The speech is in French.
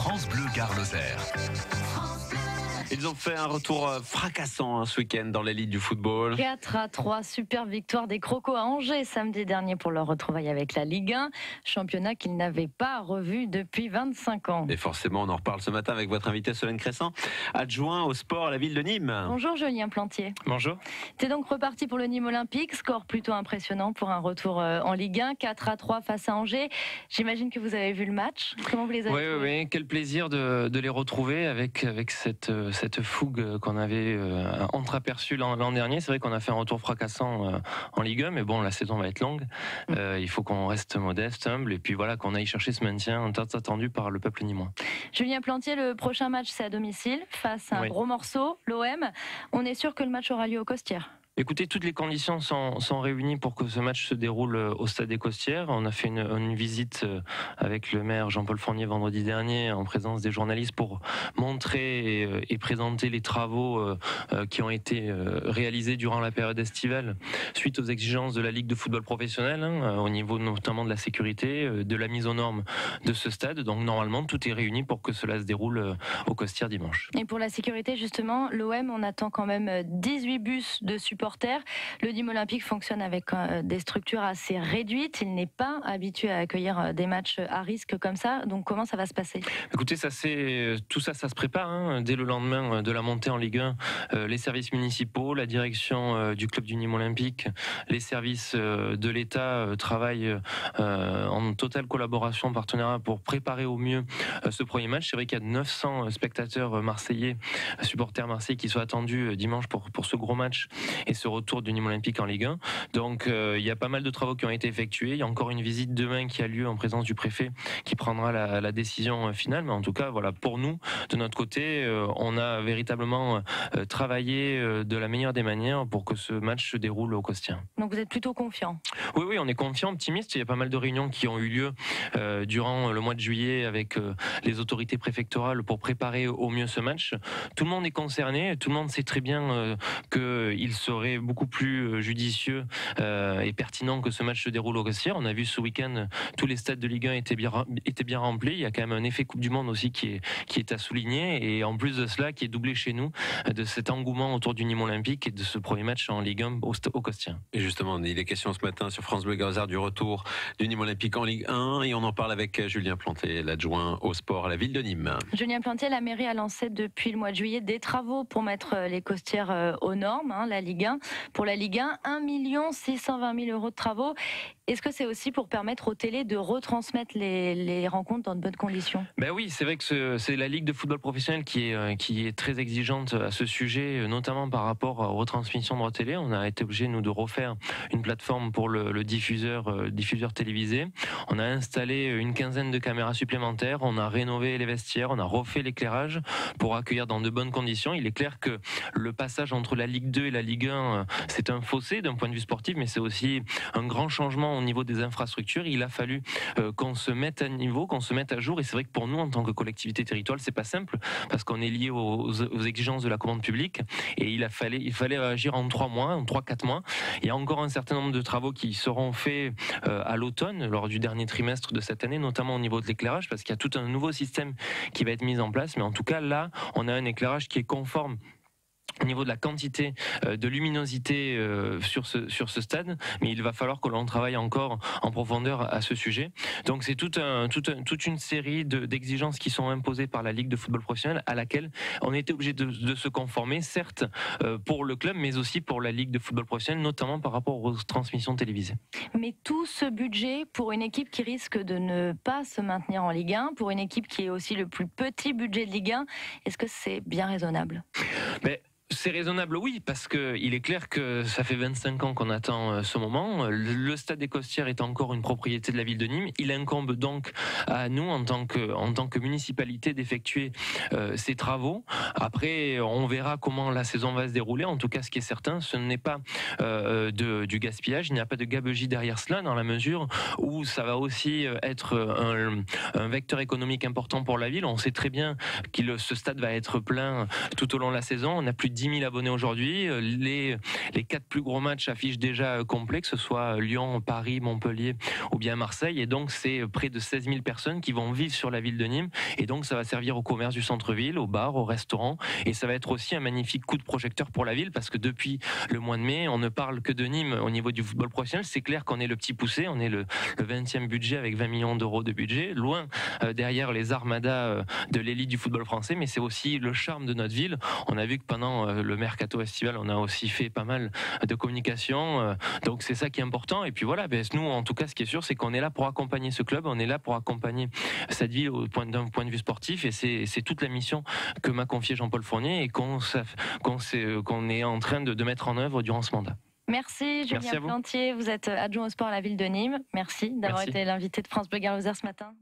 France Bleu Gare Lozère. Ils ont fait un retour fracassant ce week-end dans l'élite du football. 4-3, super victoire des Crocos à Angers samedi dernier pour leur retrouvaille avec la Ligue 1, championnat qu'ils n'avaient pas revu depuis 25 ans. Et forcément, on en reparle ce matin avec votre invité Solène Crescent, adjoint au sport à la ville de Nîmes. Bonjour Julien Plantier. Bonjour. T'es donc reparti pour le Nîmes Olympique, score plutôt impressionnant pour un retour en Ligue 1, 4-3 face à Angers. J'imagine que vous avez vu le match. Comment vous les avez trouvés ? Oui, quel plaisir de les retrouver avec cette fougue qu'on avait entreaperçue l'an dernier. C'est vrai qu'on a fait un retour fracassant en Ligue 1, mais bon, la saison va être longue. Il faut qu'on reste modeste, humble, et puis voilà, qu'on aille chercher ce maintien tant attendu par le peuple nîmois. Julien Plantier, le prochain match, c'est à domicile, face à un gros morceau, l'OM. On est sûr que le match aura lieu au Costières. Écoutez, toutes les conditions sont réunies pour que ce match se déroule au Stade des Costières. On a fait une visite avec le maire Jean-Paul Fournier vendredi dernier en présence des journalistes pour montrer et présenter les travaux qui ont été réalisés durant la période estivale suite aux exigences de la Ligue de football professionnel, au niveau notamment de la sécurité, de la mise aux normes de ce stade. Donc normalement, tout est réuni pour que cela se déroule au Costières dimanche. Et pour la sécurité, justement, l'OM, on attend quand même 18 bus de supporters. Le Nîmes Olympique fonctionne avec des structures assez réduites. Il n'est pas habitué à accueillir des matchs à risque comme ça. Donc comment ça va se passer ? Écoutez, tout ça se prépare. Dès le lendemain de la montée en Ligue 1, les services municipaux, la direction du club du Nîmes Olympique, les services de l'État travaillent en totale collaboration, partenariat pour préparer au mieux ce premier match. C'est vrai qu'il y a 900 spectateurs marseillais, supporters marseillais qui sont attendus dimanche pour ce gros match et ce retour du Nîmes Olympique en Ligue 1. Donc il y a pas mal de travaux qui ont été effectués. Il y a encore une visite demain qui a lieu en présence du préfet qui prendra la décision finale. Mais en tout cas, voilà, pour nous, de notre côté, on a véritablement travaillé de la meilleure des manières pour que ce match se déroule au Costières. Donc vous êtes plutôt confiant ? Oui, on est confiant, optimiste. Il y a pas mal de réunions qui ont eu lieu durant le mois de juillet avec les autorités préfectorales pour préparer au mieux ce match. Tout le monde est concerné. Tout le monde sait très bien qu'il serait beaucoup plus judicieux et pertinent que ce match se déroule au Costières. On a vu ce week-end tous les stades de Ligue 1 étaient bien remplis. Il y a quand même un effet Coupe du Monde aussi qui est à souligner, et en plus de cela qui est doublé chez nous de cet engouement autour du Nîmes Olympique et de ce premier match en Ligue 1 au Costières. Et justement, il est question ce matin sur France Bleu Gare Lozère du retour du Nîmes Olympique en Ligue 1, et on en parle avec Julien Plantier, l'adjoint au sport à la ville de Nîmes. Julien Plantier, la mairie a lancé depuis le mois de juillet des travaux pour mettre les Costières aux normes, la Ligue 1. Pour la Ligue 1, 1 620 000 euros de travaux. Est-ce que c'est aussi pour permettre aux télés de retransmettre les rencontres dans de bonnes conditions ? Ben oui, c'est vrai que c'est la Ligue de football professionnel qui est très exigeante à ce sujet, notamment par rapport aux retransmissions de télé. On a été obligé, nous, de refaire une plateforme pour le diffuseur télévisé. On a installé une quinzaine de caméras supplémentaires, on a rénové les vestiaires, on a refait l'éclairage pour accueillir dans de bonnes conditions. Il est clair que le passage entre la Ligue 2 et la Ligue 1, c'est un fossé d'un point de vue sportif, mais c'est aussi un grand changement au niveau des infrastructures. Il a fallu qu'on se mette à niveau, qu'on se mette à jour, et c'est vrai que pour nous, en tant que collectivité territoriale, c'est pas simple, parce qu'on est lié aux exigences de la commande publique, et il fallait agir en 3-4 mois. Il y a encore un certain nombre de travaux qui seront faits à l'automne, lors du dernier trimestre de cette année, notamment au niveau de l'éclairage, parce qu'il y a tout un nouveau système qui va être mis en place, mais en tout cas, là, on a un éclairage qui est conforme au niveau de la quantité de luminosité sur ce stade, mais il va falloir que l'on travaille encore en profondeur à ce sujet. Donc c'est toute une série d'exigences qui sont imposées par la Ligue de football professionnel, à laquelle on était obligé de se conformer, certes pour le club, mais aussi pour la Ligue de football professionnel, notamment par rapport aux transmissions télévisées. Mais tout ce budget pour une équipe qui risque de ne pas se maintenir en Ligue 1, pour une équipe qui est aussi le plus petit budget de Ligue 1, est-ce que c'est bien raisonnable ? C'est raisonnable, oui, parce que il est clair que ça fait 25 ans qu'on attend ce moment. Le stade des Costières est encore une propriété de la ville de Nîmes. Il incombe donc à nous, en tant que municipalité, d'effectuer ces travaux. Après, on verra comment la saison va se dérouler. En tout cas, ce qui est certain, ce n'est pas du gaspillage. Il n'y a pas de gabegie derrière cela, dans la mesure où ça va aussi être un vecteur économique important pour la ville. On sait très bien que ce stade va être plein tout au long de la saison. On a plus de 10 000 abonnés aujourd'hui. Les 4 plus gros matchs affichent déjà complets, que ce soit Lyon, Paris, Montpellier ou bien Marseille. Et donc, c'est près de 16 000 personnes qui vont vivre sur la ville de Nîmes. Et donc, ça va servir au commerce du centre-ville, aux bars, aux restaurants. Et ça va être aussi un magnifique coup de projecteur pour la ville, parce que depuis le mois de mai, on ne parle que de Nîmes au niveau du football professionnel. C'est clair qu'on est le petit poussé, on est le 20e budget avec 20 millions d'euros de budget, loin derrière les armadas de l'élite du football français, mais c'est aussi le charme de notre ville. On a vu que pendant le mercato estival, on a aussi fait pas mal de communication, donc c'est ça qui est important. Et puis voilà, nous, en tout cas, ce qui est sûr, c'est qu'on est là pour accompagner ce club, on est là pour accompagner cette ville d'un point de vue sportif, et c'est toute la mission que m'a confié Jean-Paul Fournier et qu'on est en train de mettre en œuvre durant ce mandat. Merci Julien Plantier, vous êtes adjoint au sport à la ville de Nîmes. Merci d'avoir été l'invité de France Bleu Gard Lozère ce matin.